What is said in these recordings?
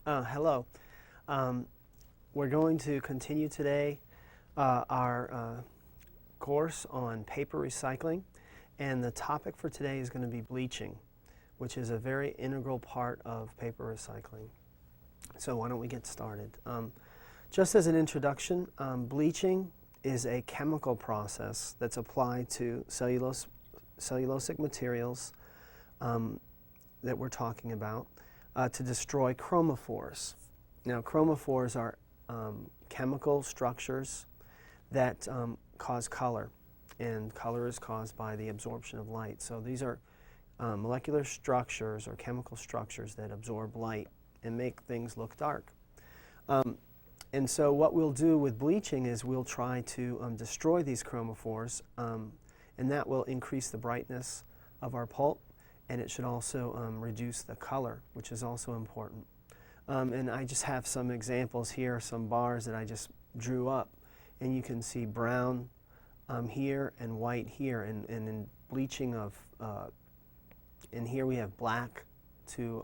Hello. We're going to continue today our course on paper recycling, and the topic for today is going to be bleaching, which is a very integral part of paper recycling. So why don't we get started? Just as an introduction, bleaching is a chemical process that's applied to cellulosic materials that we're talking about to destroy chromophores. Now, chromophores are chemical structures that cause color, and color is caused by the absorption of light. So these are molecular structures or chemical structures that absorb light and make things look dark. And so what we'll do with bleaching is we'll try to destroy these chromophores, and that will increase the brightness of our pulp, and it should also reduce the color, which is also important. And I just have some examples here, some bars that I just drew up, and you can see brown here and white here, and in bleaching of, and here we have black to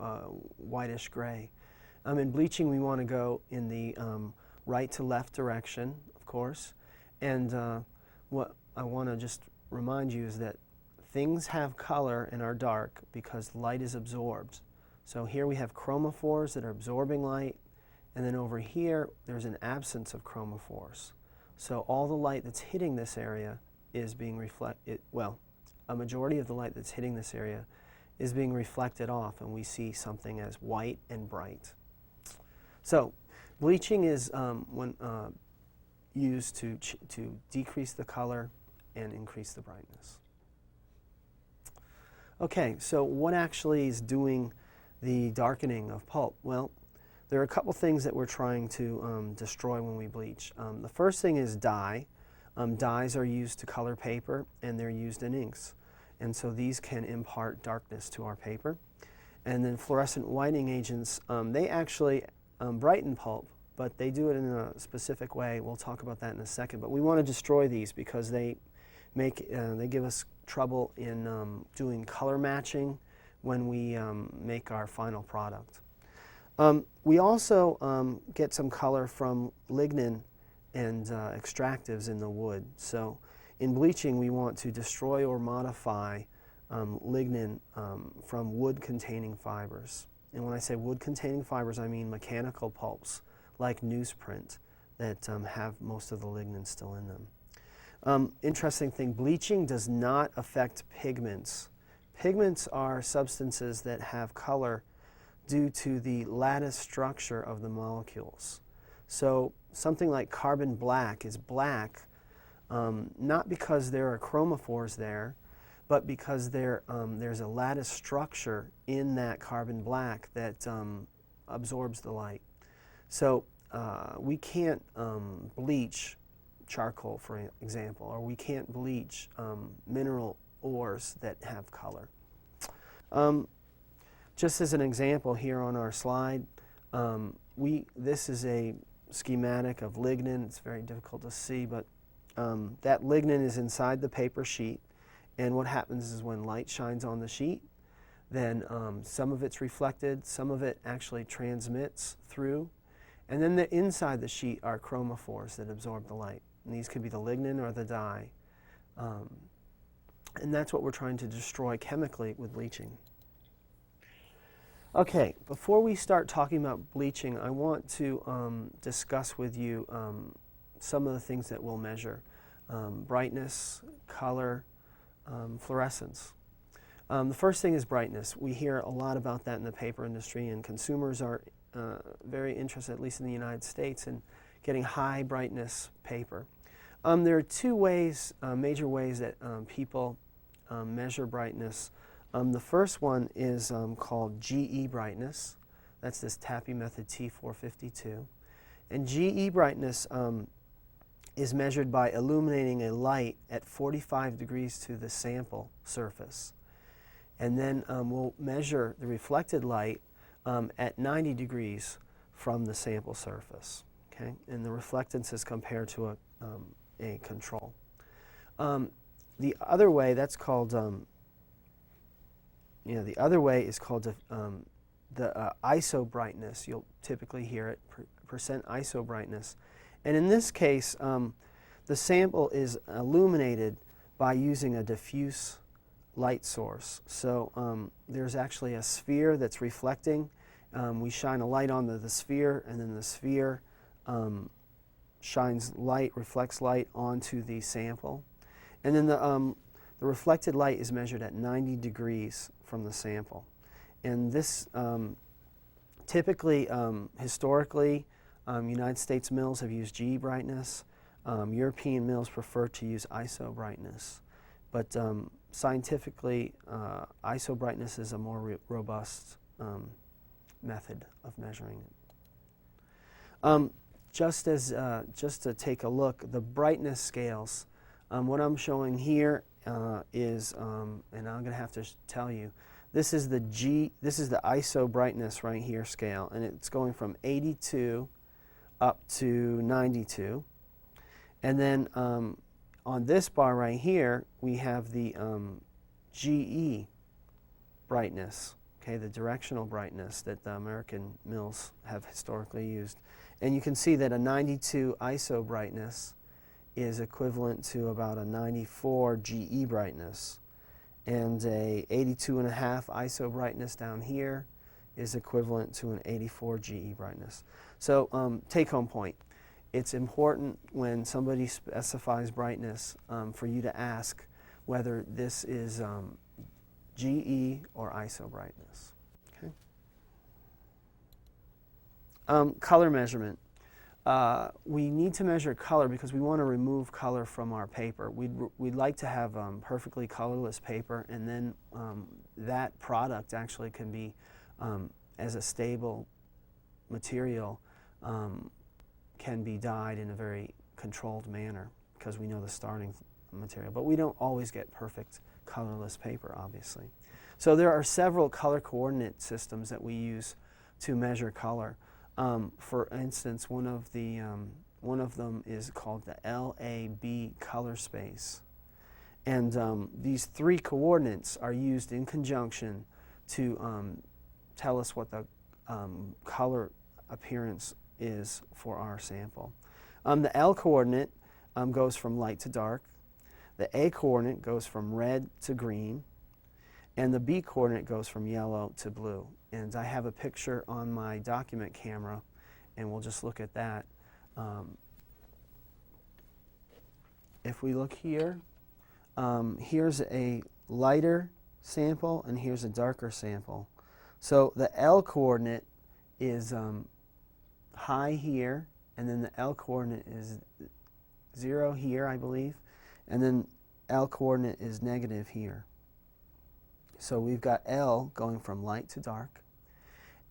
whitish gray. In bleaching we want to go in the right to left direction, of course, and what I want to just remind you is that things have color and are dark because light is absorbed. So here we have chromophores that are absorbing light, and then over here there's an absence of chromophores. So all the light that's hitting this area is being reflected, well, a majority of the light that's hitting this area is being reflected off, and we see something as white and bright. So bleaching is used to decrease the color and increase the brightness. Okay, so what actually is doing the darkening of pulp? Well, there are a couple things that we're trying to destroy when we bleach. The first thing is dye. Dyes are used to color paper, and they're used in inks. And so these can impart darkness to our paper. And then fluorescent whitening agents, they actually brighten pulp, but they do it in a specific way. We'll talk about that in a second. But we want to destroy these because they give us trouble in doing color matching when we make our final product. We also get some color from lignin and extractives in the wood. So in bleaching we want to destroy or modify lignin from wood-containing fibers. And when I say wood-containing fibers, I mean mechanical pulps like newsprint that have most of the lignin still in them. Interesting thing, bleaching does not affect pigments. Pigments are substances that have color due to the lattice structure of the molecules. So something like carbon black is black not because there are chromophores there, but because there's a lattice structure in that carbon black that absorbs the light. So we can't bleach charcoal, for example, or we can't bleach mineral ores that have color. Just as an example here on our slide, this is a schematic of lignin. It's very difficult to see, but that lignin is inside the paper sheet, and what happens is when light shines on the sheet, then some of it's reflected, some of it actually transmits through, and then inside the sheet are chromophores that absorb the light. And these could be the lignin or the dye. And that's what we're trying to destroy chemically with bleaching. Okay, before we start talking about bleaching, I want to discuss with you some of the things that we'll measure. Brightness, color, fluorescence. The first thing is brightness. We hear a lot about that in the paper industry, and consumers are very interested, at least in the United States, in getting high brightness paper. There are two ways, major ways that people measure brightness. The first one is called GE brightness. That's this tapping method T452. And GE brightness is measured by illuminating a light at 45 degrees to the sample surface. And then we'll measure the reflected light at 90 degrees from the sample surface. Okay? And the reflectance is compared to a control. The other way, that's called, the other way is called the ISO brightness. You'll typically hear it, percent ISO brightness. And in this case, the sample is illuminated by using a diffuse light source. So there's actually a sphere that's reflecting. We shine a light onto the sphere, and then the sphere shines light, reflects light onto the sample. And then the reflected light is measured at 90 degrees from the sample. And this typically, historically, United States mills have used GE brightness. European mills prefer to use ISO brightness. But scientifically, ISO brightness is a more robust method of measuring it. Just to take a look, the brightness scales. What I'm showing here is, and I'm going to have to tell you, this is the ISO brightness right here scale, and it's going from 82 up to 92. And then on this bar right here, we have the GE brightness, okay, the directional brightness that the American mills have historically used. And you can see that a 92 ISO brightness is equivalent to about a 94 GE brightness. And a 82.5 ISO brightness down here is equivalent to an 84 GE brightness. So take-home point. It's important when somebody specifies brightness for you to ask whether this is GE or ISO brightness. Okay. Color measurement. We need to measure color because we want to remove color from our paper. We'd like to have perfectly colorless paper, and then that product actually can be, as a stable material, can be dyed in a very controlled manner because we know the starting material. But we don't always get perfect colorless paper, obviously. So there are several color coordinate systems that we use to measure color. For instance, one of them is called the LAB color space. And these three coordinates are used in conjunction to tell us what the color appearance is for our sample. The L coordinate goes from light to dark. The A coordinate goes from red to green. And the B coordinate goes from yellow to blue. And I have a picture on my document camera, and we'll just look at that. If we look here, here's a lighter sample, and here's a darker sample. So the L coordinate is high here, and then the L coordinate is 0 here, I believe, and then L coordinate is negative here. So we've got L going from light to dark.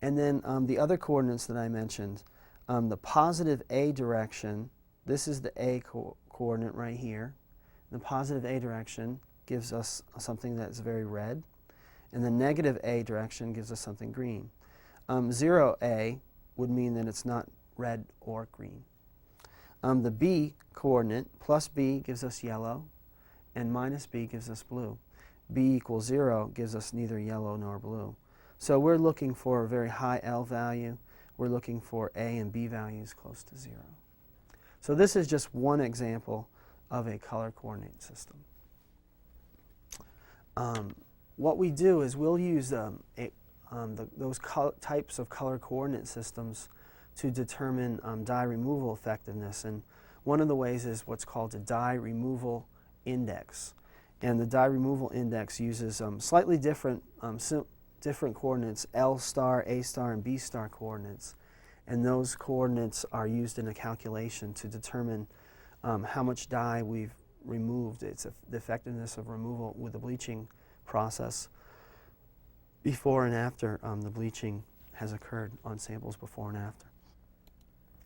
And then the other coordinates that I mentioned, the positive A direction, this is the A coordinate right here. The positive A direction gives us something that's very red, and the negative A direction gives us something green. 0A would mean that it's not red or green. The B coordinate, plus B, gives us yellow, and minus B gives us blue. B equals 0 gives us neither yellow nor blue. So we're looking for a very high L value. We're looking for A and B values close to 0. So this is just one example of a color coordinate system. What we do is we'll use those types of color coordinate systems to determine dye removal effectiveness. And one of the ways is what's called a dye removal index. And the dye removal index uses slightly different coordinates, L star, A star, and B star coordinates. And those coordinates are used in a calculation to determine how much dye we've removed. It's the effectiveness of removal with the bleaching process before and after the bleaching has occurred on samples before and after.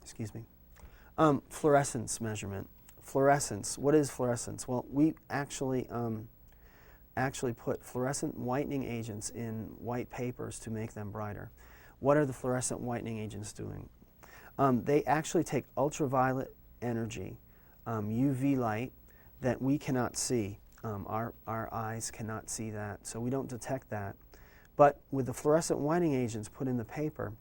Excuse me. Fluorescence measurement. Fluorescence. What is fluorescence? Well, we actually put fluorescent whitening agents in white papers to make them brighter. What are the fluorescent whitening agents doing? They actually take ultraviolet energy, UV light, that we cannot see. Our eyes cannot see that, so we don't detect that. But with the fluorescent whitening agents put in the paper,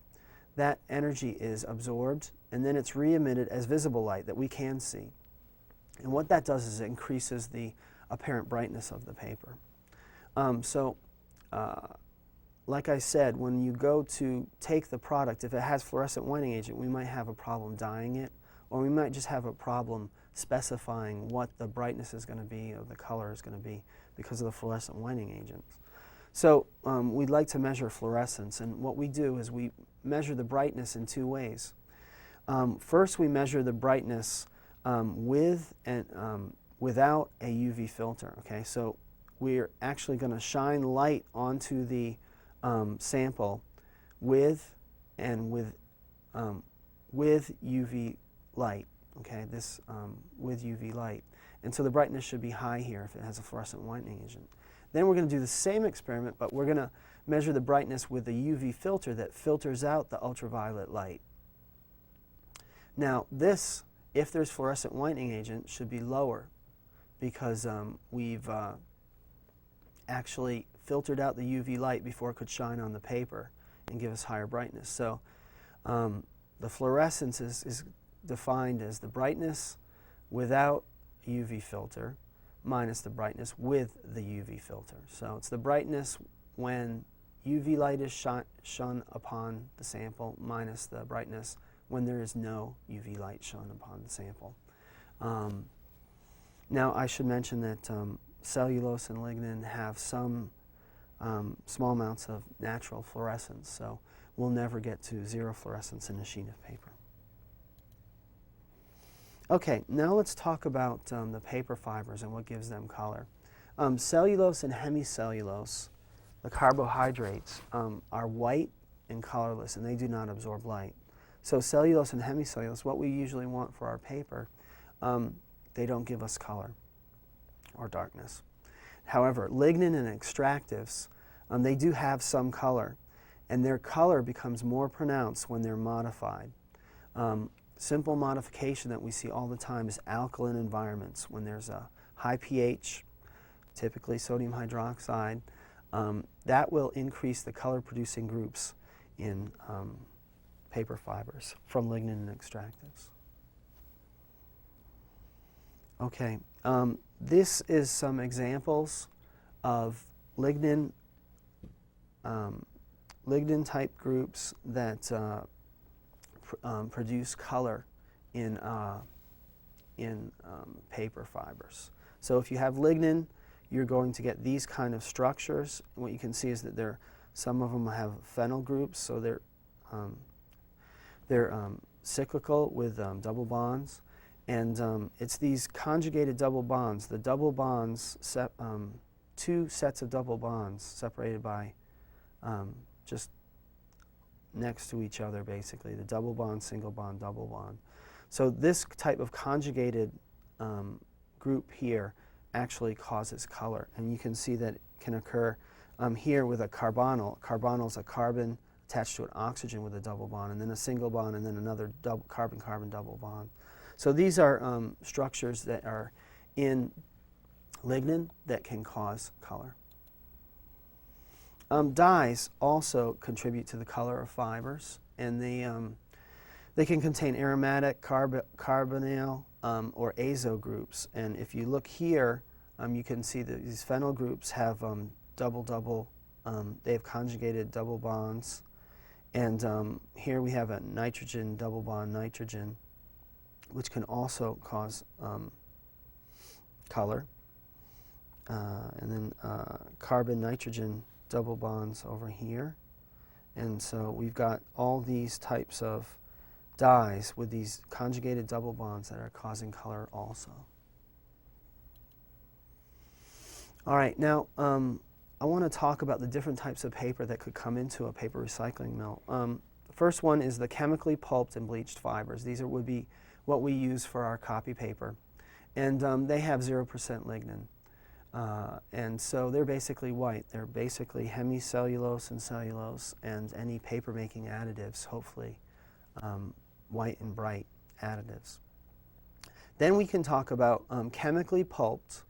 that energy is absorbed and then it's re-emitted as visible light that we can see. And what that does is it increases the apparent brightness of the paper. Like I said, when you go to take the product, if it has fluorescent whitening agent, we might have a problem dyeing it, or we might just have a problem specifying what the brightness is going to be or the color is going to be because of the fluorescent whitening agents. So we'd like to measure fluorescence, and what we do is we measure the brightness in two ways. First, we measure the brightness with and without a UV filter. Okay, so we're actually going to shine light onto the sample with UV light. Okay, this with UV light, and so the brightness should be high here if it has a fluorescent whitening agent. Then we're going to do the same experiment, but we're going to measure the brightness with a UV filter that filters out the ultraviolet light. Now this, if there's fluorescent whitening agent, should be lower because we've actually filtered out the UV light before it could shine on the paper and give us higher brightness. So the fluorescence is defined as the brightness without UV filter minus the brightness with the UV filter. So it's the brightness when UV light is shone upon the sample minus the brightness when there is no UV light shone upon the sample. Now I should mention that cellulose and lignin have some small amounts of natural fluorescence, so we'll never get to zero fluorescence in a sheet of paper. Okay, now let's talk about the paper fibers and what gives them color. Cellulose and hemicellulose, the carbohydrates, are white and colorless, and they do not absorb light. So cellulose and hemicellulose, what we usually want for our paper, they don't give us color or darkness. However, lignin and extractives, they do have some color, and their color becomes more pronounced when they're modified. Simple modification that we see all the time is alkaline environments. When there's a high pH, typically sodium hydroxide, that will increase the color-producing groups in paper fibers from lignin and extractives. Okay, this is some examples of lignin type groups that produce color in paper fibers. So if you have lignin, you're going to get these kind of structures. What you can see is that some of them have phenyl groups, so they're cyclical with double bonds, and it's these conjugated double bonds. The double bonds, two sets of double bonds separated by just next to each other, basically, the double bond, single bond, double bond. So this type of conjugated group here actually causes color, and you can see that it can occur here with a carbonyl. Carbonyl is a carbon attached to an oxygen with a double bond, and then a single bond, and then another carbon-carbon double bond. So these are structures that are in lignin that can cause color. Dyes also contribute to the color of fibers, and they can contain aromatic, carbonyl, or azo groups. And if you look here, you can see that these phenyl groups have they have conjugated double bonds. And here we have a nitrogen double bond nitrogen, which can also cause color. And then carbon-nitrogen double bonds over here. And so we've got all these types of dyes with these conjugated double bonds that are causing color also. All right, now I want to talk about the different types of paper that could come into a paper recycling mill. The first one is the chemically pulped and bleached fibers. These would be what we use for our copy paper. And they have 0% lignin. And so they're basically white. They're basically hemicellulose and cellulose and any paper-making additives, hopefully white and bright additives. Then we can talk about chemically pulped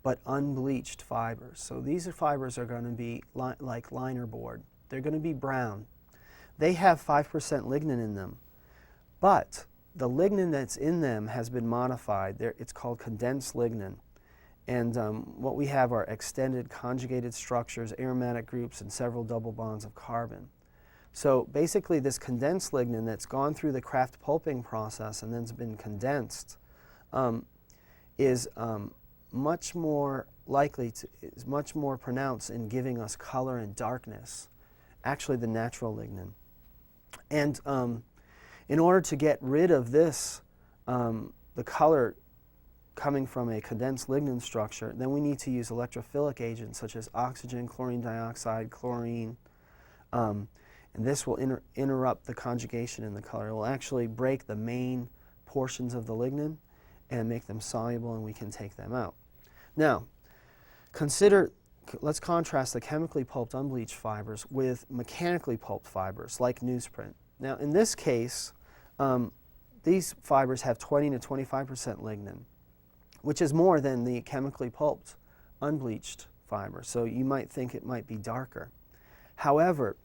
but unbleached fibers. So these fibers are going to be like liner board. They're going to be brown. They have 5% lignin in them, but the lignin that's in them has been modified. It's called condensed lignin. And what we have are extended conjugated structures, aromatic groups, and several double bonds of carbon. So basically this condensed lignin that's gone through the craft pulping process and then's been condensed is much more is much more pronounced in giving us color and darkness, actually the natural lignin. And in order to get rid of this, the color coming from a condensed lignin structure, then we need to use electrophilic agents such as oxygen, chlorine dioxide, chlorine, and this will interrupt the conjugation in the color. It will actually break the main portions of the lignin and make them soluble, and we can take them out. Now, let's contrast the chemically pulped unbleached fibers with mechanically pulped fibers like newsprint. Now, in this case, these fibers have 20 to 25% lignin, which is more than the chemically pulped unbleached fiber. So you might think it might be darker. However,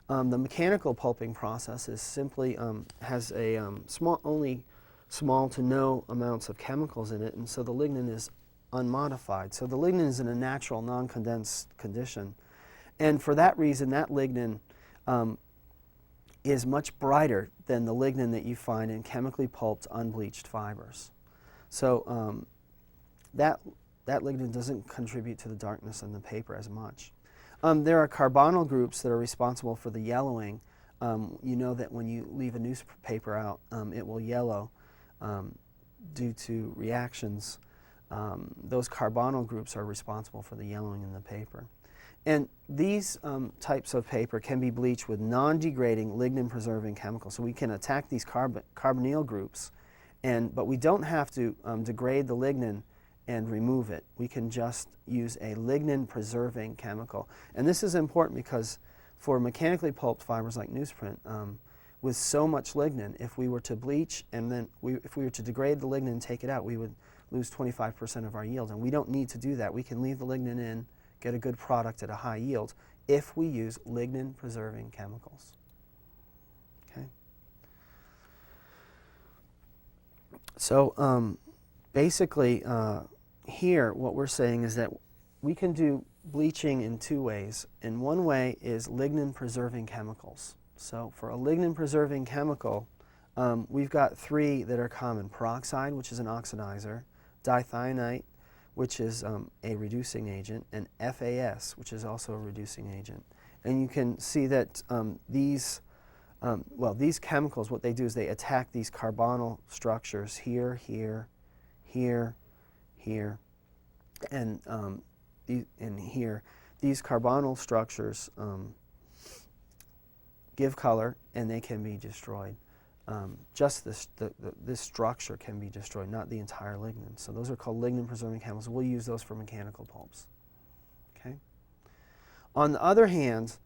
the mechanical pulping process is simply has a only small to no amounts of chemicals in it, and so the lignin is unmodified. So the lignin is in a natural, non-condensed condition. And for that reason, that lignin is much brighter than the lignin that you find in chemically pulped unbleached fibers. So that lignin doesn't contribute to the darkness in the paper as much. There are carbonyl groups that are responsible for the yellowing. You know that when you leave a newspaper out, it will yellow due to reactions. Those carbonyl groups are responsible for the yellowing in the paper. And these types of paper can be bleached with non-degrading lignin-preserving chemicals. So we can attack these carbonyl groups, but we don't have to degrade the lignin and remove it. We can just use a lignin-preserving chemical. And this is important because for mechanically pulped fibers like newsprint, with so much lignin, if we were to bleach and then if we were to degrade the lignin and take it out, we would lose 25% of our yield. And we don't need to do that. We can leave the lignin in, get a good product at a high yield if we use lignin-preserving chemicals. Okay. So basically, here what we're saying is that we can do bleaching in two ways. And one way is lignin-preserving chemicals. So for a lignin-preserving chemical, we've got three that are common: peroxide, which is an oxidizer; dithionite, which is a reducing agent; and FAS, which is also a reducing agent. And you can see that these chemicals, what they do is they attack these carbonyl structures here, here, here, here, and here. These carbonyl structures give color, and they can be destroyed. Just this structure can be destroyed, not the entire lignin. So those are called lignin-preserving chemicals. We'll use those for mechanical pulps. Okay. On the other hand,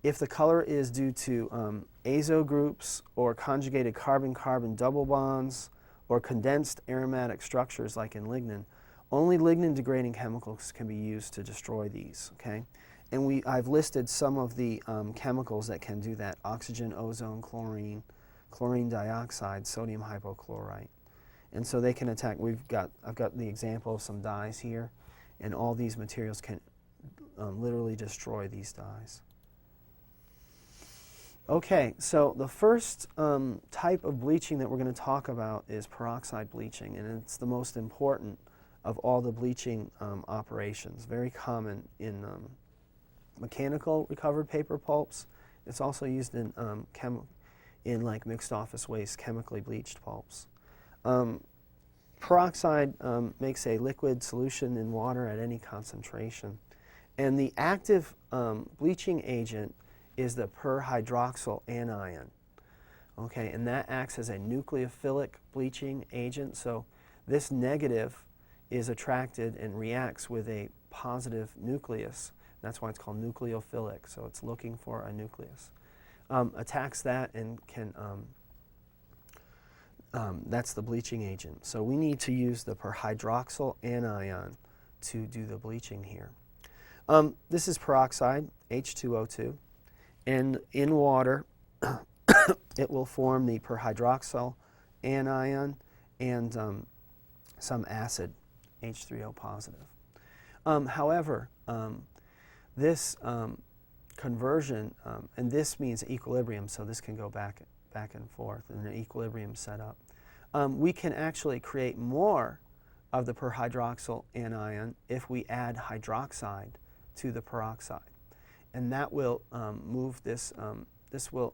if the color is due to azo groups or conjugated carbon-carbon double bonds or condensed aromatic structures like in lignin, only lignin-degrading chemicals can be used to destroy these. Okay. And I've listed some of the chemicals that can do that: oxygen, ozone, chlorine, chlorine dioxide, sodium hypochlorite. And so they can attack. I've got the example of some dyes here, and all these materials can literally destroy these dyes. Okay, so the first type of bleaching that we're going to talk about is peroxide bleaching, and it's the most important of all the bleaching operations. Very common in mechanical recovered paper pulps. It's also used in like mixed office waste chemically bleached pulps. Peroxide makes a liquid solution in water at any concentration, and the active bleaching agent is the perhydroxyl anion. Okay, and that acts as a nucleophilic bleaching agent. So this negative is attracted and reacts with a positive nucleus. That's why it's called nucleophilic. So it's looking for a nucleus. Attacks that and can, that's the bleaching agent. So we need to use the perhydroxyl anion to do the bleaching here. This is peroxide, H2O2, and in water it will form the perhydroxyl anion and some acid, H3O positive. However, this conversion, and this means equilibrium, so this can go back and forth in an equilibrium setup. We can actually create more of the perhydroxyl anion if we add hydroxide to the peroxide. And that will move this, this will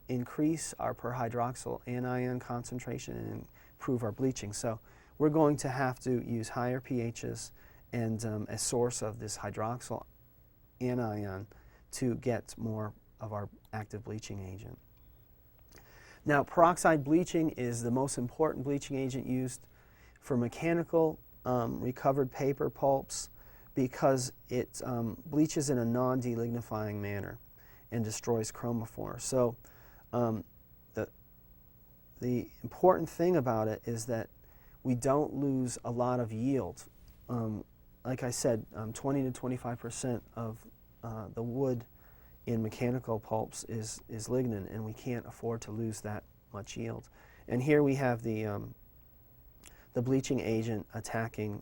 increase our perhydroxyl anion concentration and improve our bleaching. So we're going to have to use higher pHs and a source of this hydroxyl anion to get more of our active bleaching agent. Now, peroxide bleaching is the most important bleaching agent used for mechanical recovered paper pulps because it bleaches in a non-delignifying manner and destroys chromophores. So the important thing about it is that we don't lose a lot of yield. Like I said, 20 to 25% of the wood in mechanical pulps is lignin, and we can't afford to lose that much yield. And here we have the bleaching agent attacking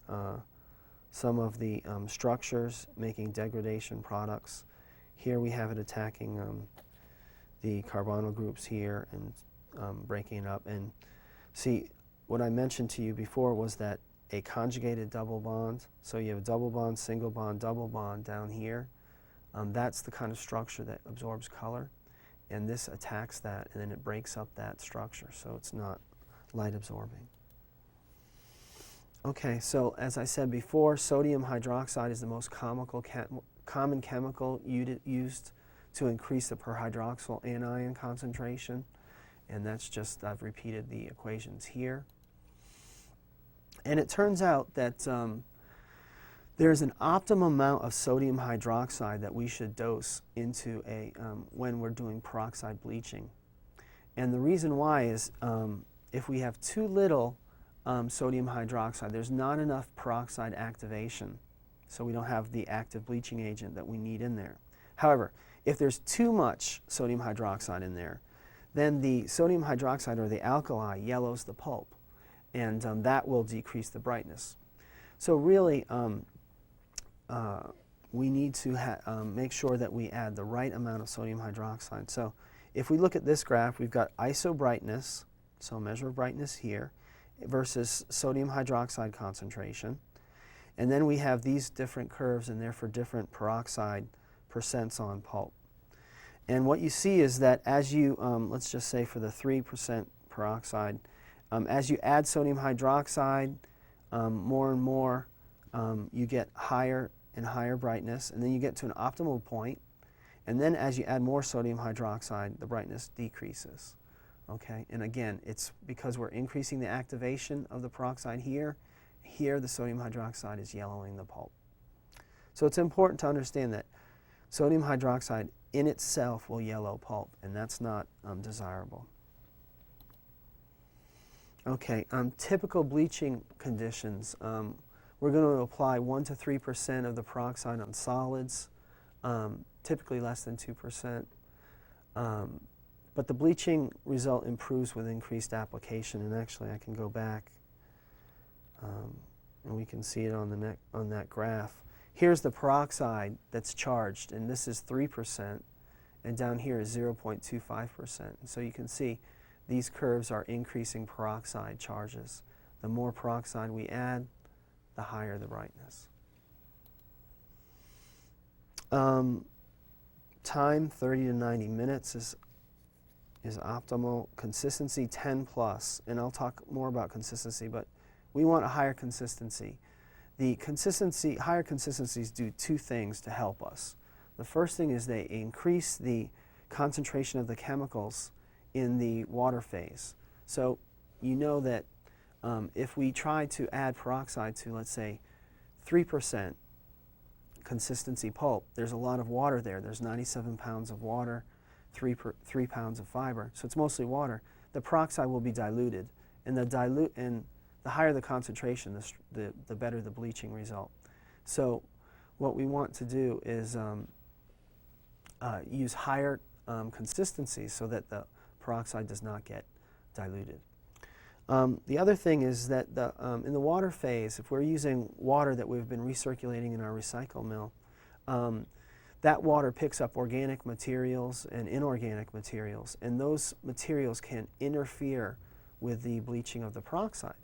some of the structures, making degradation products. Here we have it attacking the carbonyl groups here and breaking it up. And see, what I mentioned to you before was that a conjugated double bond, so you have a double bond, single bond, double bond down here. That's the kind of structure that absorbs color, and this attacks that, and then it breaks up that structure, so it's not light absorbing. Okay, so as I said before, sodium hydroxide is the most common chemical used to increase the perhydroxyl anion concentration, and that's just, I've repeated the equations here. And it turns out that there's an optimum amount of sodium hydroxide that we should dose into when we're doing peroxide bleaching. And the reason why is if we have too little sodium hydroxide, there's not enough peroxide activation, so we don't have the active bleaching agent that we need in there. However, if there's too much sodium hydroxide in there, then the sodium hydroxide or the alkali yellows the pulp, and that will decrease the brightness. So really, we need to make sure that we add the right amount of sodium hydroxide. So if we look at this graph, we've got isobrightness, so measure of brightness here, versus sodium hydroxide concentration. And then we have these different curves in there for different peroxide percents on pulp. And what you see is that as you, let's just say for the 3% peroxide, as you add sodium hydroxide more and more, you get higher and higher brightness, and then you get to an optimal point, and then as you add more sodium hydroxide, the brightness decreases. Okay, and again, it's because we're increasing the activation of the peroxide here. Here, the sodium hydroxide is yellowing the pulp. So it's important to understand that sodium hydroxide in itself will yellow pulp, and that's not desirable. Okay, typical bleaching conditions. We're going to apply 1 to 3% of the peroxide on solids, typically less than 2%. But the bleaching result improves with increased application, and actually I can go back and we can see it on that graph. Here's the peroxide that's charged, and this is 3%, and down here is 0.25%. So you can see these curves are increasing peroxide charges. The more peroxide we add, the higher the brightness. Time, 30 to 90 minutes is optimal. Consistency, 10 plus. And I'll talk more about consistency, but we want a higher consistency. Higher consistencies do two things to help us. The first thing is they increase the concentration of the chemicals in the water phase. So you know that if we try to add peroxide to, let's say, 3% consistency pulp, there's a lot of water there. There's 97 pounds of water, 3 pounds of fiber, so it's mostly water. The peroxide will be diluted, and the higher the concentration, the better the bleaching result. So what we want to do is use higher consistencies so that the peroxide does not get diluted. The other thing is that in the water phase, if we're using water that we've been recirculating in our recycle mill, that water picks up organic materials and inorganic materials, and those materials can interfere with the bleaching of the peroxide.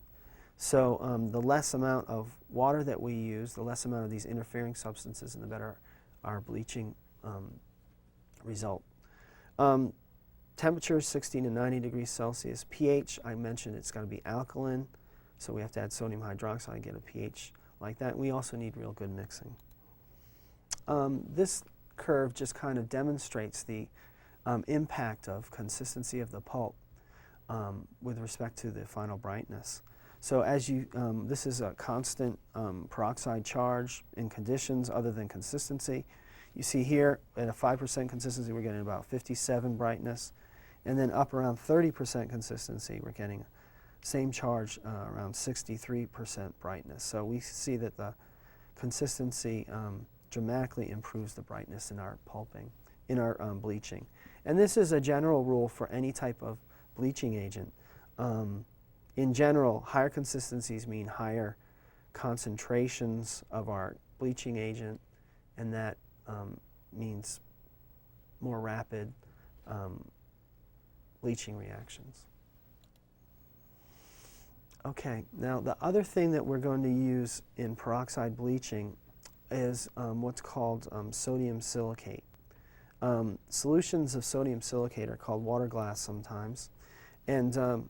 So the less amount of water that we use, the less amount of these interfering substances, and the better our bleaching result. Temperature 60 to 90 degrees Celsius. pH, I mentioned it's got to be alkaline, so we have to add sodium hydroxide and get a pH like that. We also need real good mixing. This curve just kind of demonstrates the impact of consistency of the pulp with respect to the final brightness. So as you, this is a constant peroxide charge in conditions other than consistency. You see here at a 5% consistency we're getting about 57 brightness, and then up around 30% consistency we're getting same charge around 63% brightness. So we see that the consistency dramatically improves the brightness in our pulping, in our bleaching. And this is a general rule for any type of bleaching agent. In general, higher consistencies mean higher concentrations of our bleaching agent, and that means more rapid bleaching reactions. Okay, now the other thing that we're going to use in peroxide bleaching is what's called sodium silicate. Solutions of sodium silicate are called water glass sometimes, and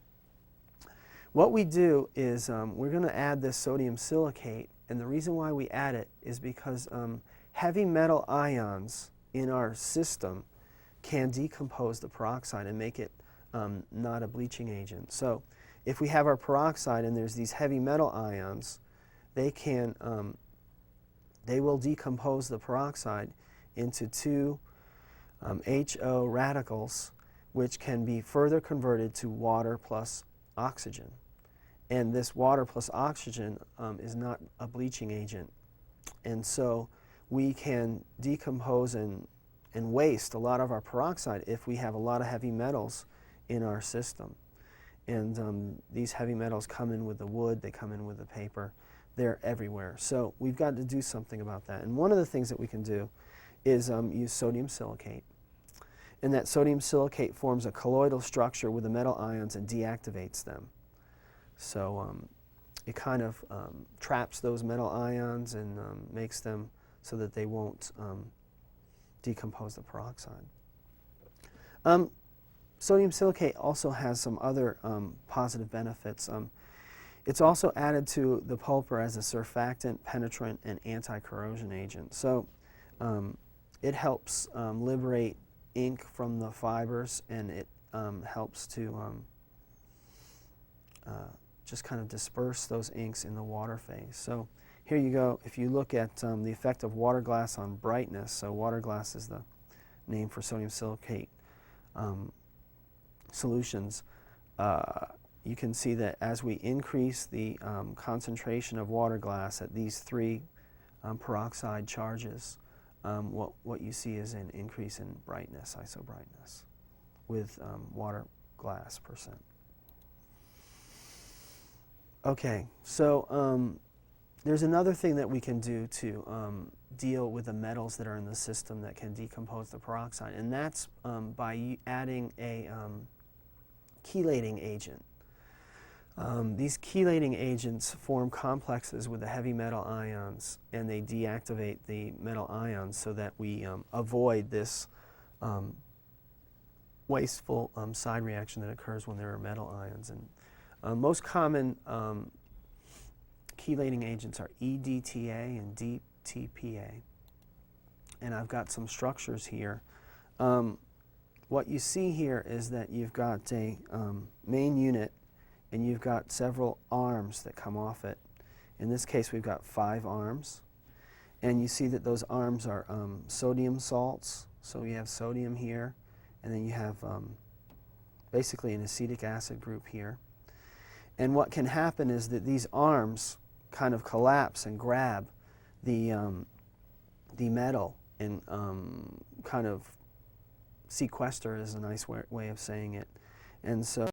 what we do is we're going to add this sodium silicate, and the reason why we add it is because heavy metal ions in our system can decompose the peroxide and make it not a bleaching agent. So if we have our peroxide and there's these heavy metal ions, they will decompose the peroxide into two HO radicals, which can be further converted to water plus oxygen. And this water plus oxygen is not a bleaching agent. And so we can decompose and waste a lot of our peroxide if we have a lot of heavy metals in our system. And these heavy metals come in with the wood, they come in with the paper, they're everywhere. So we've got to do something about that. And one of the things that we can do is use sodium silicate. And that sodium silicate forms a colloidal structure with the metal ions and deactivates them. So it kind of traps those metal ions and makes them so that they won't decompose the peroxide. Sodium silicate also has some other positive benefits. It's also added to the pulper as a surfactant, penetrant, and anti-corrosion agent. So it helps liberate ink from the fibers, and it helps to just kind of disperse those inks in the water phase. So here you go. If you look at the effect of water glass on brightness, so water glass is the name for sodium silicate solutions, you can see that as we increase the concentration of water glass at these three peroxide charges, what you see is an increase in brightness, isobrightness, with water glass %. Okay, so there's another thing that we can do to deal with the metals that are in the system that can decompose the peroxide, and that's by adding a chelating agent. These chelating agents form complexes with the heavy metal ions, and they deactivate the metal ions so that we avoid this wasteful side reaction that occurs when there are metal ions. And most common chelating agents are EDTA and DTPA. And I've got some structures here. What you see here is that you've got a main unit, and you've got several arms that come off it. In this case, we've got 5 arms. And you see that those arms are sodium salts. So you have sodium here, and then you have basically an acetic acid group here. And what can happen is that these arms kind of collapse and grab the metal and kind of sequester is a nice way of saying it. And so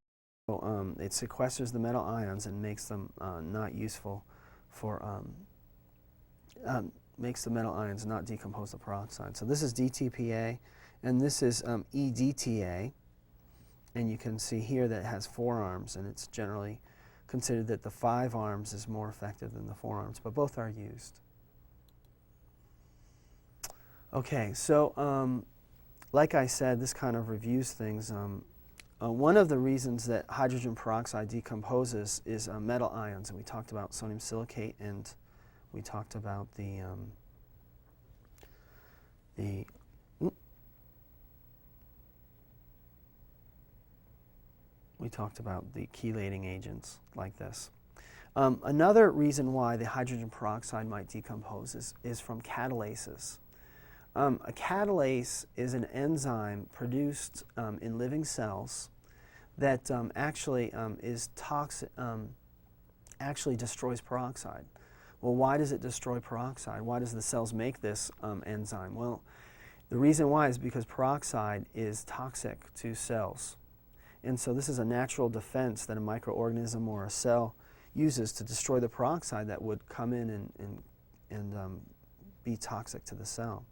it sequesters the metal ions and makes them not useful for, makes the metal ions not decompose the peroxide. So this is DTPA, and this is EDTA. And you can see here that it has 4 arms, and it's generally considered that the 5 arms is more effective than the 4 arms, but both are used. Okay, so like I said, this kind of reviews things. One of the reasons that hydrogen peroxide decomposes is metal ions, and we talked about sodium silicate, and we talked about the chelating agents like this. Another reason why the hydrogen peroxide might decompose is from catalases. A catalase is an enzyme produced in living cells that actually is toxic, actually destroys peroxide. Well, why does it destroy peroxide? Why does the cells make this enzyme? Well, the reason why is because peroxide is toxic to cells. And so this is a natural defense that a microorganism or a cell uses to destroy the peroxide that would come in and be toxic to the cell.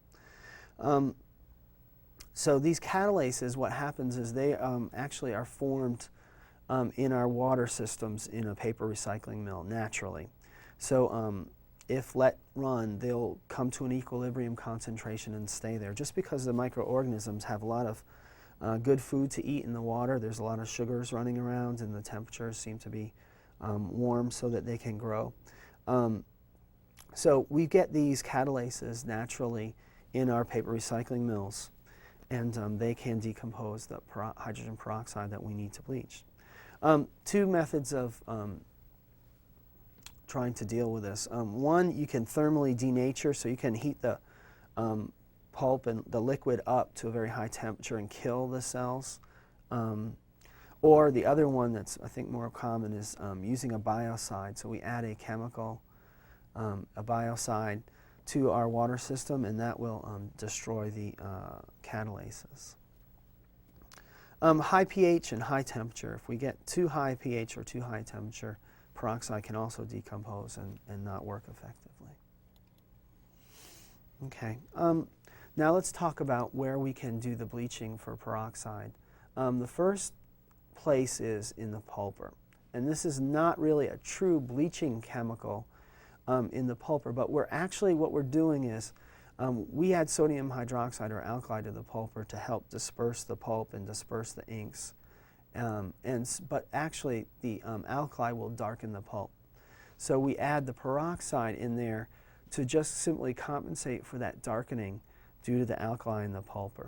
So these catalases, what happens is they actually are formed in our water systems in a paper recycling mill naturally. So if let run, they'll come to an equilibrium concentration and stay there. Just because the microorganisms have a lot of good food to eat in the water, there's a lot of sugars running around, and the temperatures seem to be warm so that they can grow. So we get these catalases naturally in our paper recycling mills, and they can decompose the hydrogen peroxide that we need to bleach. 2 methods of trying to deal with this. One, you can thermally denature, so you can heat the pulp and the liquid up to a very high temperature and kill the cells. Or the other one that's, I think, more common is using a biocide. So we add a chemical, a biocide, to our water system, and that will destroy the catalases. High pH and high temperature. If we get too high pH or too high temperature, peroxide can also decompose and not work effectively. Okay. Now let's talk about where we can do the bleaching for peroxide. The first place is in the pulper. And this is not really a true bleaching chemical in the pulper, but what we're doing is we add sodium hydroxide or alkali to the pulper to help disperse the pulp and disperse the inks. But actually the alkali will darken the pulp. So we add the peroxide in there to just simply compensate for that darkening due to the alkali in the pulper.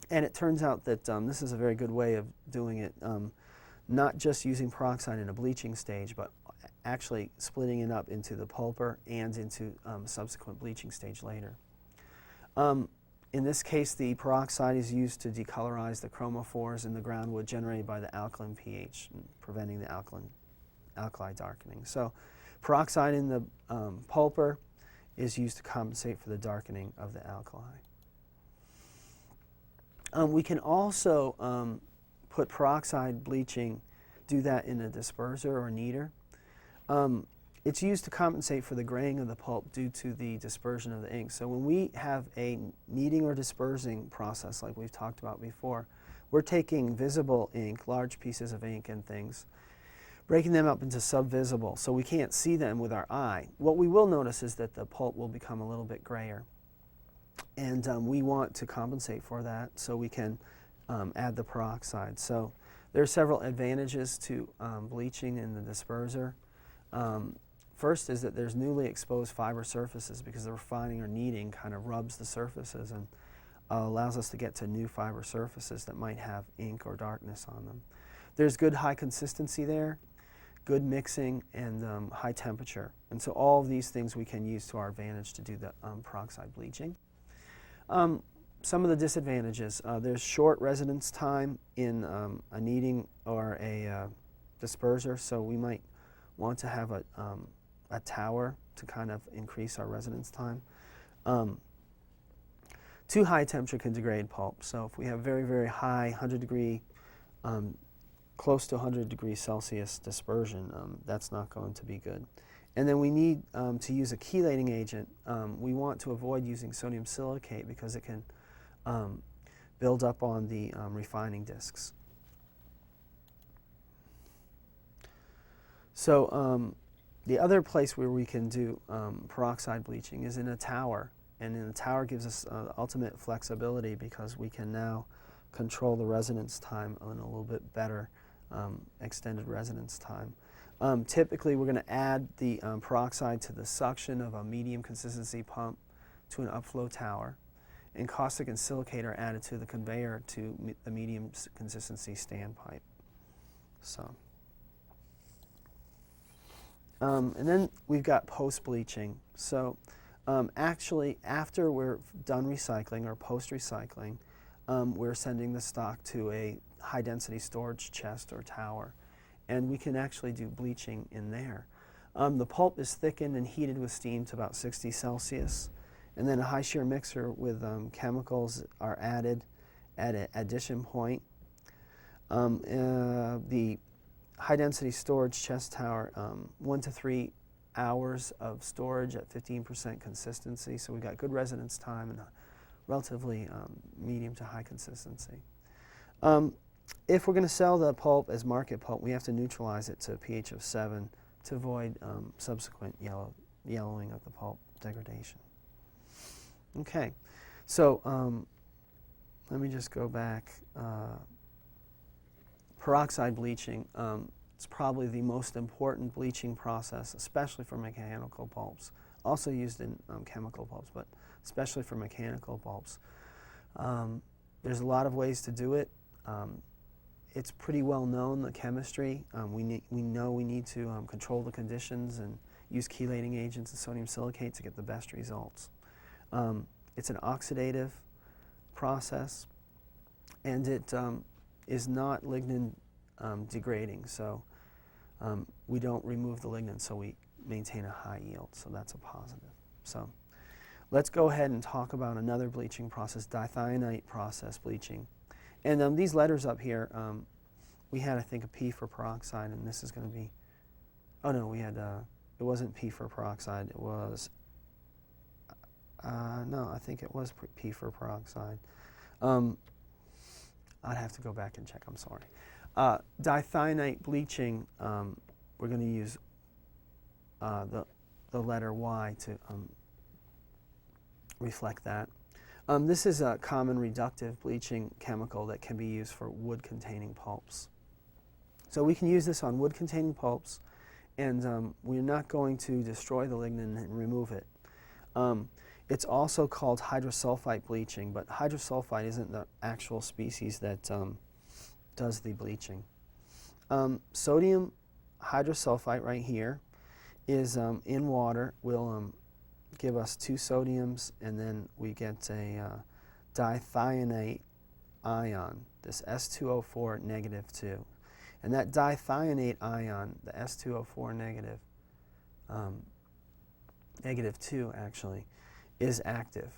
And it turns out that this is a very good way of doing it, not just using peroxide in a bleaching stage, but actually splitting it up into the pulper and into subsequent bleaching stage later. In this case, the peroxide is used to decolorize the chromophores in the groundwood generated by the alkaline pH, preventing the alkali darkening. So peroxide in the pulper is used to compensate for the darkening of the alkali. We can also put peroxide bleaching, do that in a disperser or kneader. It's used to compensate for the graying of the pulp due to the dispersion of the ink. So when we have a kneading or dispersing process like we've talked about before, we're taking visible ink, large pieces of ink and things, breaking them up into subvisible so we can't see them with our eye. What we will notice is that the pulp will become a little bit grayer. And we want to compensate for that, so we can add the peroxide. So there are several advantages to bleaching in the disperser. First is that there's newly exposed fiber surfaces because the refining or kneading kind of rubs the surfaces and allows us to get to new fiber surfaces that might have ink or darkness on them. There's good high consistency there, good mixing, and high temperature. And so all of these things we can use to our advantage to do the peroxide bleaching. Some of the disadvantages, there's short residence time in a kneading or a disperser, so we might want to have a tower to kind of increase our residence time. Too high temperature can degrade pulp. So if we have very, very high 100 degree, close to 100 degrees Celsius dispersion, that's not going to be good. And then we need to use a chelating agent. We want to avoid using sodium silicate because it can build up on the refining discs. So the other place where we can do peroxide bleaching is in a tower. And in the tower gives us ultimate flexibility because we can now control the residence time on a little bit better extended residence time. Typically, we're going to add the peroxide to the suction of a medium consistency pump to an upflow tower, and caustic and silicate are added to the conveyor to the medium consistency standpipe. So, and then we've got post-bleaching. So, actually, after we're done recycling or post-recycling, we're sending the stock to a high-density storage chest or tower. And we can actually do bleaching in there. The pulp is thickened and heated with steam to about 60 Celsius. And then a high shear mixer with chemicals are added at an addition point. The high density storage chest tower, 1 to 3 hours of storage at 15% consistency. So we've got good residence time and relatively medium to high consistency. If we're going to sell the pulp as market pulp, we have to neutralize it to a pH of 7 to avoid subsequent yellowing of the pulp, degradation. Okay, so let me just go back. Peroxide bleaching, it's probably the most important bleaching process, especially for mechanical pulps. Also used in chemical pulps, but especially for mechanical pulps. There's a lot of ways to do it. It's pretty well known, the chemistry. We know we need to control the conditions and use chelating agents and sodium silicate to get the best results. It's an oxidative process, and it is not lignin degrading. So we don't remove the lignin, so we maintain a high yield. So that's a positive. So let's go ahead and talk about another bleaching process, dithionite process bleaching. And these letters up here, we had, I think, a P for peroxide, and this is going to be, oh no, we had, it wasn't P for peroxide, it was, no, I think it was P for peroxide. I'd have to go back and check, I'm sorry. Dithionite bleaching, we're going to use the letter Y to reflect that. This is a common reductive bleaching chemical that can be used for wood-containing pulps. So we can use this on wood-containing pulps, and we're not going to destroy the lignin and remove it. It's also called hydrosulfite bleaching, but hydrosulfite isn't the actual species that does the bleaching. Sodium hydrosulfite right here is in water, will give us 2 sodiums, and then we get a dithionate ion, this S2O4 negative 2. And that dithionate ion, the S2O4 negative, negative 2 actually, is active.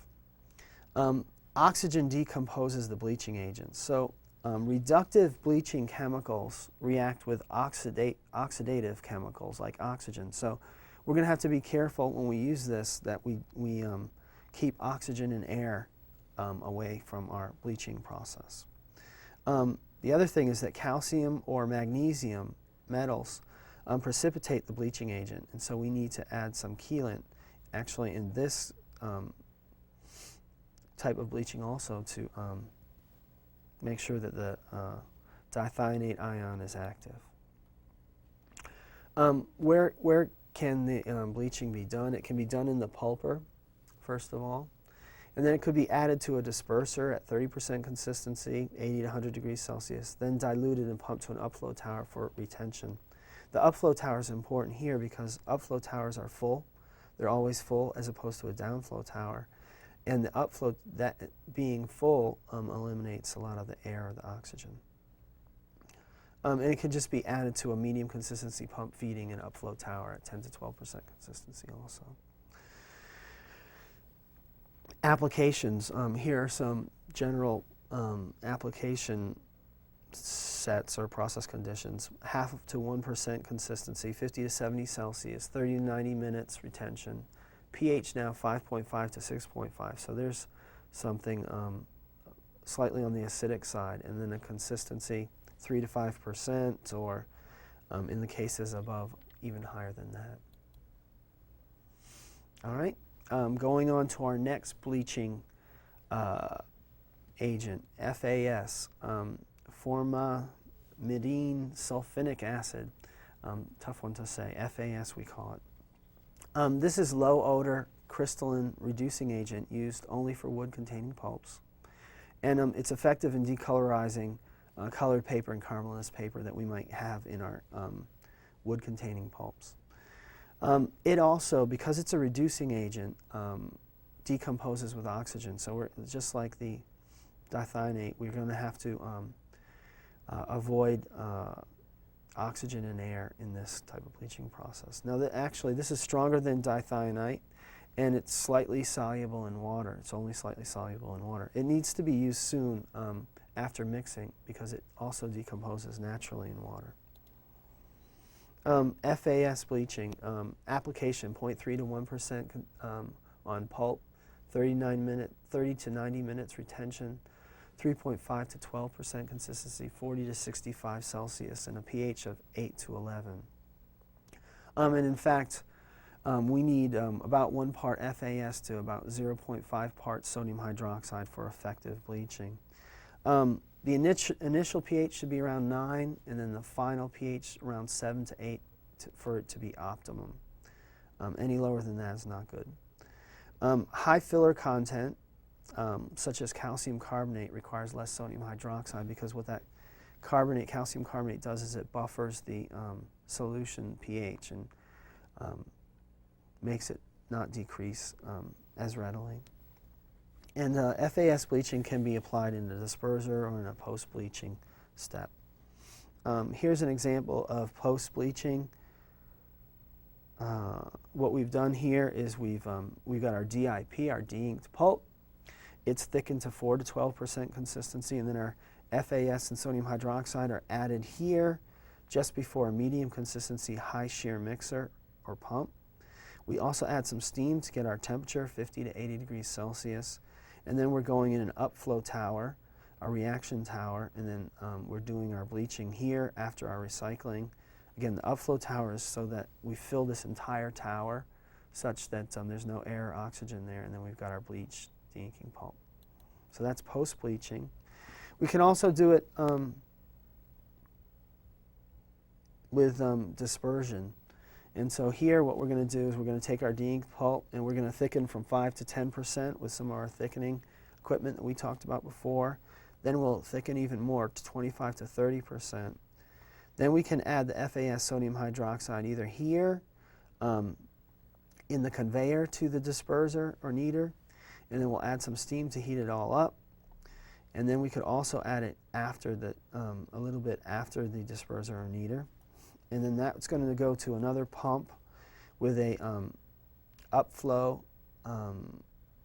Oxygen decomposes the bleaching agent. So reductive bleaching chemicals react with oxidative chemicals like oxygen. So we're going to have to be careful when we use this that we keep oxygen and air away from our bleaching process. The other thing is that calcium or magnesium metals precipitate the bleaching agent, and so we need to add some chelant actually in this type of bleaching also to make sure that the dithionate ion is active. Where can the bleaching be done? It can be done in the pulper, first of all. And then it could be added to a disperser at 30% consistency, 80 to 100 degrees Celsius, then diluted and pumped to an upflow tower for retention. The upflow tower is important here because upflow towers are full. They're always full as opposed to a downflow tower. And the upflow, that being full, eliminates a lot of the air or the oxygen. And it can just be added to a medium consistency pump feeding an upflow tower at 10 to 12% consistency also. Applications. Here are some general application sets or process conditions. 0.5 to 1% consistency, 50 to 70 Celsius, 30 to 90 minutes retention. pH now 5.5 to 6.5, so there's something slightly on the acidic side. And then a consistency 3 to 5%, or in the cases above, even higher than that. All right, going on to our next bleaching agent, FAS, formamidine sulfonic acid. Tough one to say, FAS we call it. This is low odor crystalline reducing agent used only for wood-containing pulps. And it's effective in decolorizing colored paper and carbonless paper that we might have in our wood-containing pulps. It also, because it's a reducing agent, decomposes with oxygen. So we're just like the dithionate, we're going to have to avoid oxygen and air in this type of bleaching process. Now, actually, this is stronger than dithionite, and it's slightly soluble in water. It's only slightly soluble in water. It needs to be used soon after mixing because it also decomposes naturally in water. FAS bleaching, application 0.3 to 1% on pulp, 30 to 90 minutes retention, 3.5 to 12% consistency, 40 to 65 Celsius, and a pH of 8 to 11. And in fact, we need about 1 part FAS to about 0.5 parts sodium hydroxide for effective bleaching. The initial pH should be around 9, and then the final pH around 7 to 8 for it to be optimum. Any lower than that is not good. High filler content, such as calcium carbonate, requires less sodium hydroxide because what that calcium carbonate does is it buffers the solution pH and makes it not decrease as readily. And FAS bleaching can be applied in a disperser or in a post-bleaching step. Here's an example of post-bleaching. What we've done here is we've got our DIP, our de-inked pulp. It's thickened to 4 to 12% consistency, and then our FAS and sodium hydroxide are added here just before a medium consistency high shear mixer or pump. We also add some steam to get our temperature 50 to 80 degrees Celsius, and then we're going in an upflow tower, a reaction tower, and then we're doing our bleaching here after our recycling. Again, the upflow tower is so that we fill this entire tower such that there's no air or oxygen there, and then we've got our bleached de-inking pulp. So that's post-bleaching. We can also do it with dispersion. And so here what we're going to do is we're going to take our de-inked pulp and we're going to thicken from 5 to 10% with some of our thickening equipment that we talked about before. Then we'll thicken even more to 25 to 30%. Then we can add the FAS sodium hydroxide either here in the conveyor to the disperser or kneader, and then we'll add some steam to heat it all up. And then we could also add it after a little bit after the disperser or kneader. And then that's going to go to another pump with a upflow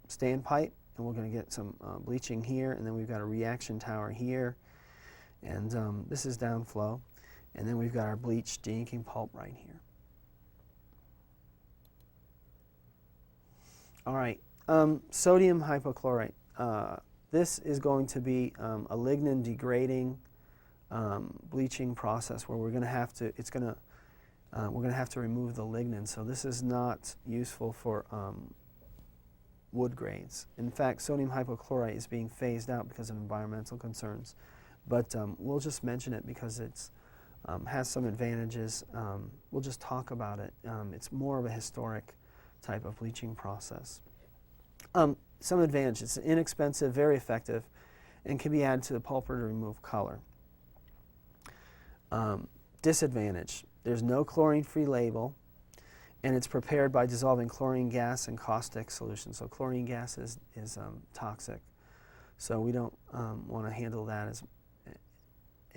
standpipe, and we're going to get some bleaching here, and then we've got a reaction tower here, and this is downflow, and then we've got our bleached de-inking pulp right here. All right, sodium hypochlorite. This is going to be a lignin degrading bleaching process where we're going to have to, we're going to have to remove the lignin. So this is not useful for wood grades. In fact, sodium hypochlorite is being phased out because of environmental concerns. But we'll just mention it because it's has some advantages. We'll just talk about it. It's more of a historic type of bleaching process. Some advantages: it's inexpensive, very effective, and can be added to the pulper to remove color. Disadvantage: there's no chlorine-free label, and it's prepared by dissolving chlorine gas in caustic solution. So chlorine gas is toxic, so we don't want to handle that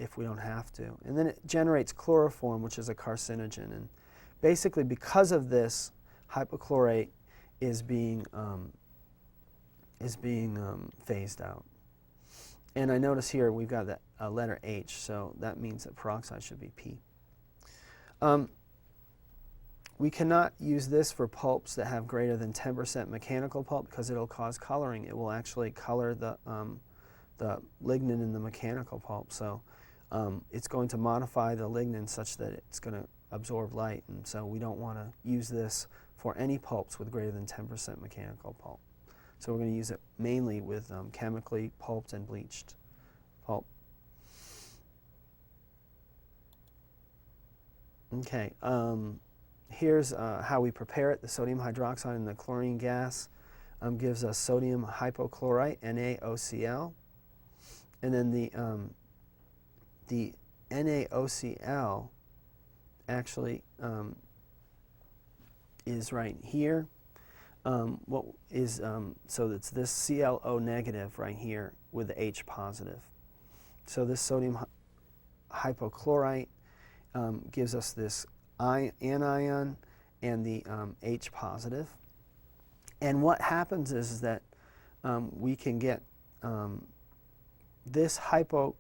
if we don't have to. And then it generates chloroform, which is a carcinogen. And basically, because of this, hypochlorite is being phased out. And I notice here we've got the letter H, so that means that peroxide should be P. We cannot use this for pulps that have greater than 10% mechanical pulp because it'll cause coloring. It will actually color the lignin in the mechanical pulp. So it's going to modify the lignin such that it's going to absorb light. And so we don't want to use this for any pulps with greater than 10% mechanical pulp. So we're going to use it mainly with chemically pulped and bleached pulp. Okay. Here's how we prepare it. The sodium hydroxide and the chlorine gas gives us sodium hypochlorite, NaOCl. And then the NaOCl actually is right here. So it's this ClO negative right here with the H positive. So this sodium hypochlorite gives us this anion and the H positive. And what happens is that we can get this hypochlorous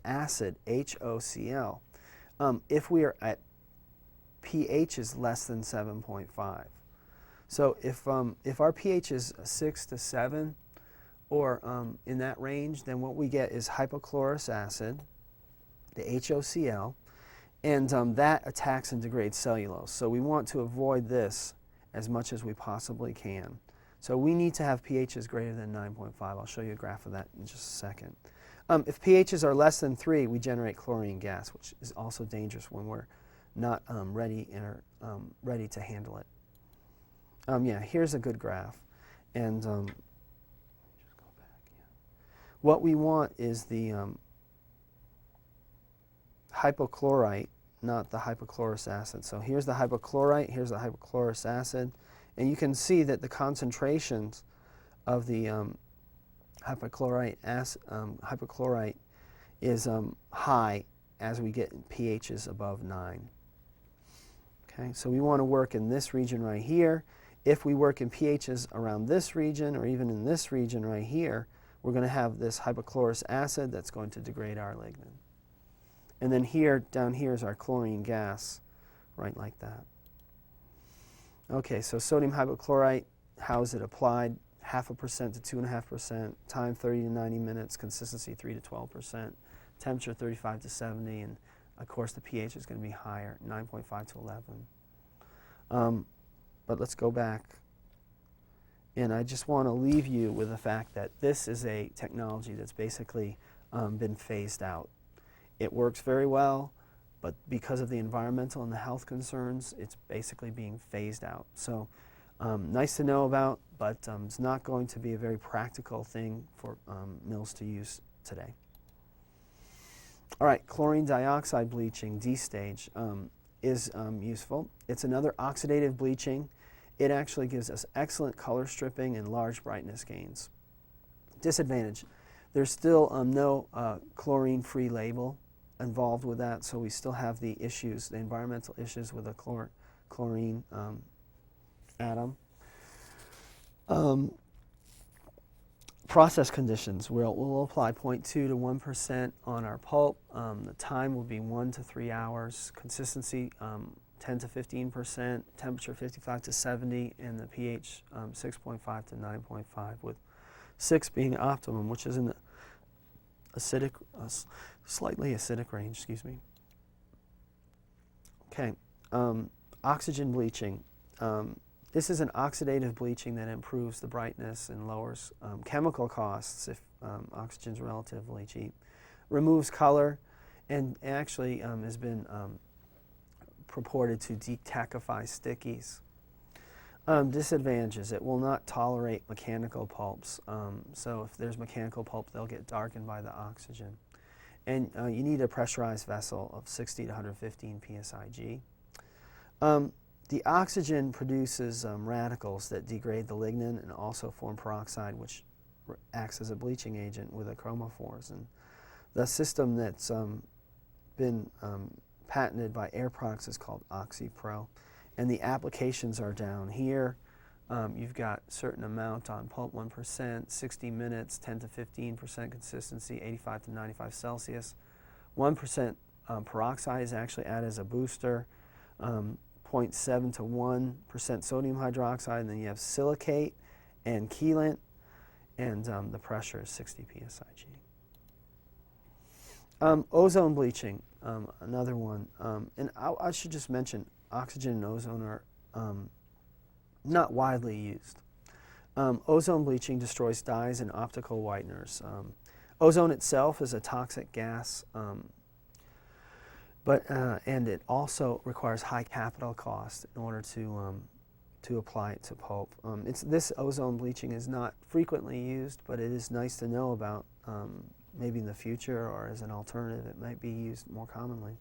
acid, HOCl, if we are at pH is less than 7.5. So if our pH is 6 to 7 or in that range, then what we get is hypochlorous acid, the HOCl, and that attacks and degrades cellulose. So we want to avoid this as much as we possibly can. So we need to have pHs greater than 9.5. I'll show you a graph of that in just a second. If pHs are less than 3, we generate chlorine gas, which is also dangerous when we're not ready to handle it. Yeah, here's a good graph. And just go back, yeah. What we want is the hypochlorite, not the hypochlorous acid. So here's the hypochlorite, here's the hypochlorous acid, and you can see that the concentrations of the hypochlorite is high as we get pHs above 9. Okay, so we want to work in this region right here. If we work in pHs around this region or even in this region right here, we're going to have this hypochlorous acid that's going to degrade our lignin. And then here, down here is our chlorine gas, right like that. Okay, so sodium hypochlorite, how is it applied? 0.5% to 2.5%, time 30 to 90 minutes, consistency 3 to 12%, temperature 35 to 70, and of course the pH is going to be higher, 9.5 to 11. But let's go back. And I just want to leave you with the fact that this is a technology that's basically been phased out. It works very well, but because of the environmental and the health concerns, it's basically being phased out. So nice to know about, but it's not going to be a very practical thing for mills to use today. All right, chlorine dioxide bleaching, D stage, is useful. It's another oxidative bleaching. It actually gives us excellent color stripping and large brightness gains. Disadvantage, there's still no chlorine-free label involved with that, so we still have the issues, the environmental issues with a chlorine atom. Process conditions, we'll apply 0.2 to 1% on our pulp. The time will be 1 to 3 hours. Consistency 10 to 15%, temperature 55 to 70, and the pH 6.5 to 9.5, with 6 being optimum, which is in the acidic, slightly acidic range, excuse me. Okay, oxygen bleaching. This is an oxidative bleaching that improves the brightness and lowers chemical costs if oxygen's relatively cheap. Removes color, and actually has been purported to detachify stickies. Disadvantages, it will not tolerate mechanical pulps. So if there's mechanical pulp, they'll get darkened by the oxygen. And you need a pressurized vessel of 60 to 115 psig. The oxygen produces radicals that degrade the lignin and also form peroxide, which acts as a bleaching agent with the chromophores. And The system that's been patented by Air Products is called OxyPro, and the applications are down here. You've got certain amount on pulp 1%, 60 minutes, 10 to 15% consistency, 85 to 95 Celsius. 1% peroxide is actually added as a booster, 0.7 to 1% sodium hydroxide, and then you have silicate and chelant, and the pressure is 60 psig. Ozone bleaching, another one. And I should just mention, oxygen and ozone are not widely used. Ozone bleaching destroys dyes and optical whiteners. Ozone itself is a toxic gas, and it also requires high capital cost in order to apply it to pulp. This ozone bleaching is not frequently used, but it is nice to know about. Maybe in the future or as an alternative, it might be used more commonly.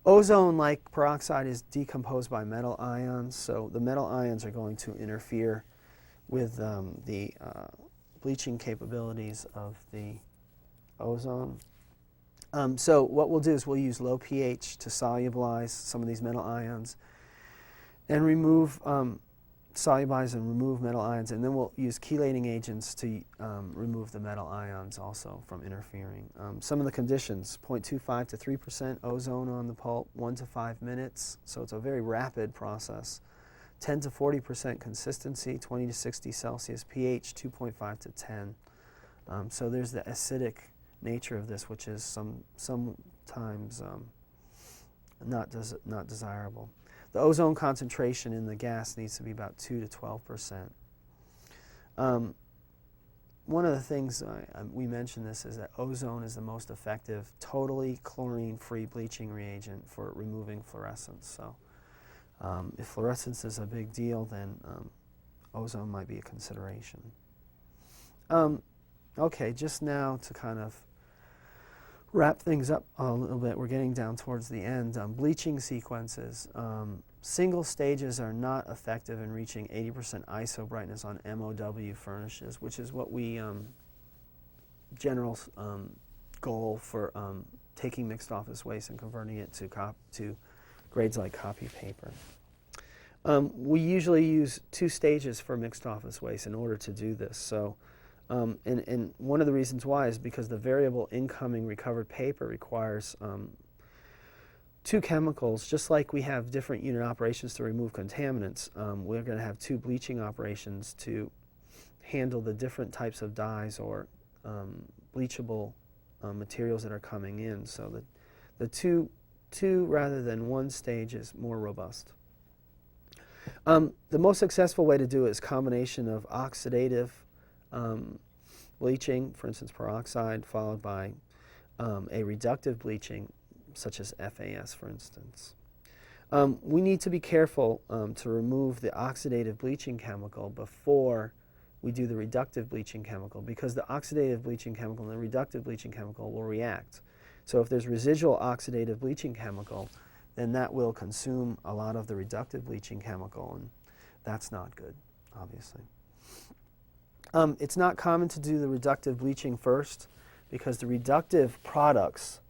Ozone, like peroxide, is decomposed by metal ions, so the metal ions are going to interfere with the bleaching capabilities of the ozone. So what we'll do is we'll use low pH to solubilize some of these metal ions and remove solubilize and remove metal ions, and then we'll use chelating agents to remove the metal ions also from interfering. Some of the conditions: 0.25 to 3% ozone on the pulp, 1 to 5 minutes, so it's a very rapid process. 10 to 40% consistency, 20 to 60 Celsius, pH 2.5 to 10. So there's the acidic nature of this, which is sometimes not desirable. The ozone concentration in the gas needs to be about 2 to 12%. One of the things we mentioned this is that ozone is the most effective, totally chlorine-free bleaching reagent for removing fluorescence. So if fluorescence is a big deal, then ozone might be a consideration. Okay, just now to kind of wrap things up a little bit, we're getting down towards the end. Bleaching sequences. Single stages are not effective in reaching 80% ISO brightness on MOW furnaces, which is what we general goal for taking mixed office waste and converting it to grades like copy paper. We usually use 2 stages for mixed office waste in order to do this. So. And one of the reasons why is because the variable incoming recovered paper requires 2 chemicals. Just like we have different unit operations to remove contaminants, we're going to have 2 bleaching operations to handle the different types of dyes or bleachable materials that are coming in. So the two rather than 1 stage is more robust. The most successful way to do it is combination of oxidative bleaching, for instance peroxide, followed by a reductive bleaching such as FAS, for instance. We need to be careful to remove the oxidative bleaching chemical before we do the reductive bleaching chemical, because the oxidative bleaching chemical and the reductive bleaching chemical will react. So if there's residual oxidative bleaching chemical, then that will consume a lot of the reductive bleaching chemical, and that's not good, obviously. It's not common to do the reductive bleaching first, because the reductive products,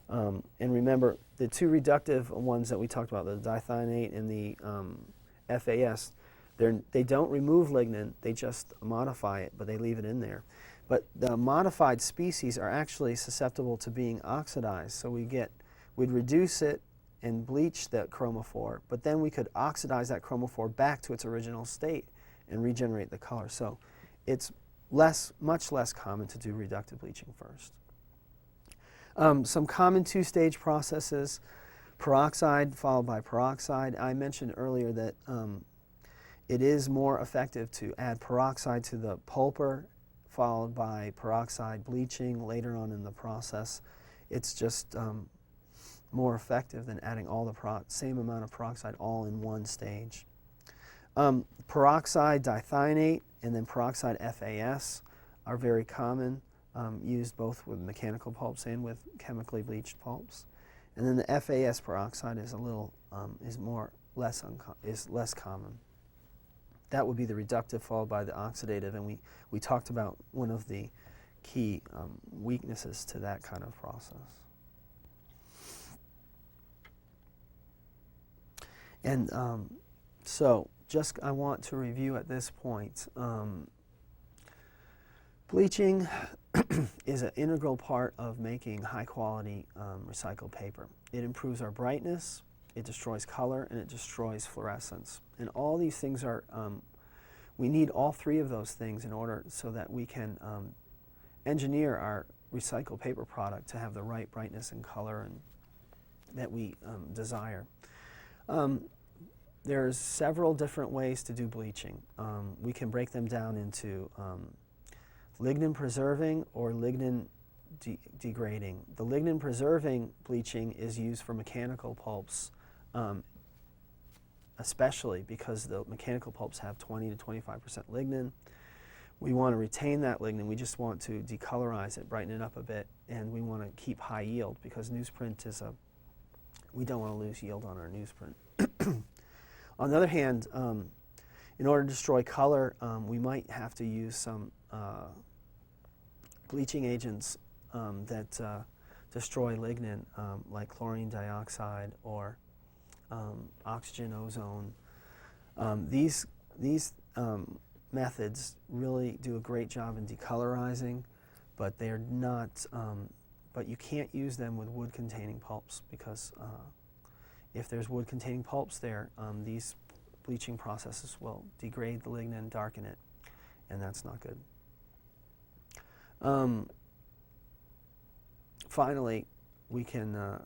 and remember the 2 reductive ones that we talked about, the dithionite and the FAS, they don't remove lignin, they just modify it, but they leave it in there. But the modified species are actually susceptible to being oxidized, so we'd reduce it and bleach that chromophore, but then we could oxidize that chromophore back to its original state and regenerate the color. So it's much less common to do reductive bleaching first. Some common 2-stage processes: peroxide followed by peroxide. I mentioned earlier that it is more effective to add peroxide to the pulper followed by peroxide bleaching later on in the process. It's just more effective than adding all the same amount of peroxide all in 1 stage. Peroxide dithionate and then peroxide FAS are very common, used both with mechanical pulps and with chemically bleached pulps. And then the FAS peroxide is less common. That would be the reductive followed by the oxidative, and we talked about one of the key weaknesses to that kind of process. And so just I want to review at this point. Bleaching is an integral part of making high-quality recycled paper. It improves our brightness, it destroys color, and it destroys fluorescence. And all these things are, we need all three of those things in order so that we can engineer our recycled paper product to have the right brightness and color and that we desire. There's several different ways to do bleaching. We can break them down into lignin preserving or lignin degrading. The lignin preserving bleaching is used for mechanical pulps, especially because the mechanical pulps have 20 to 25% lignin. We want to retain that lignin. We just want to decolorize it, brighten it up a bit, and we want to keep high yield because newsprint is we don't want to lose yield on our newsprint. On the other hand, in order to destroy color, we might have to use some bleaching agents that destroy lignin, like chlorine dioxide or oxygen, ozone. These methods really do a great job in decolorizing, but they're not. But you can't use them with wood-containing pulps because if there's wood-containing pulps there, these bleaching processes will degrade the lignin, darken it, and that's not good. Finally, we can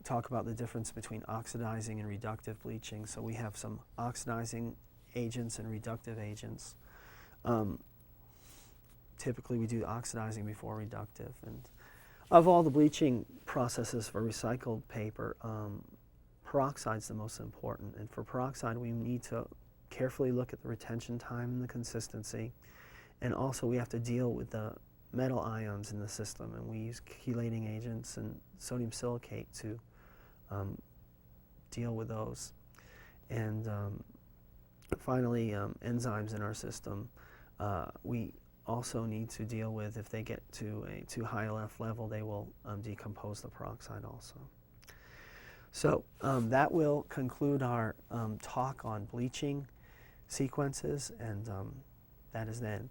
talk about the difference between oxidizing and reductive bleaching. So we have some oxidizing agents and reductive agents. Typically, we do oxidizing before reductive. And of all the bleaching processes for recycled paper, peroxide is the most important. And for peroxide, we need to carefully look at the retention time and the consistency. And also, we have to deal with the metal ions in the system. And we use chelating agents and sodium silicate to deal with those. And finally, enzymes in our system, we also need to deal with. If they get to a too high enough level, they will decompose the peroxide also. So that will conclude our talk on bleaching sequences, and that is the end.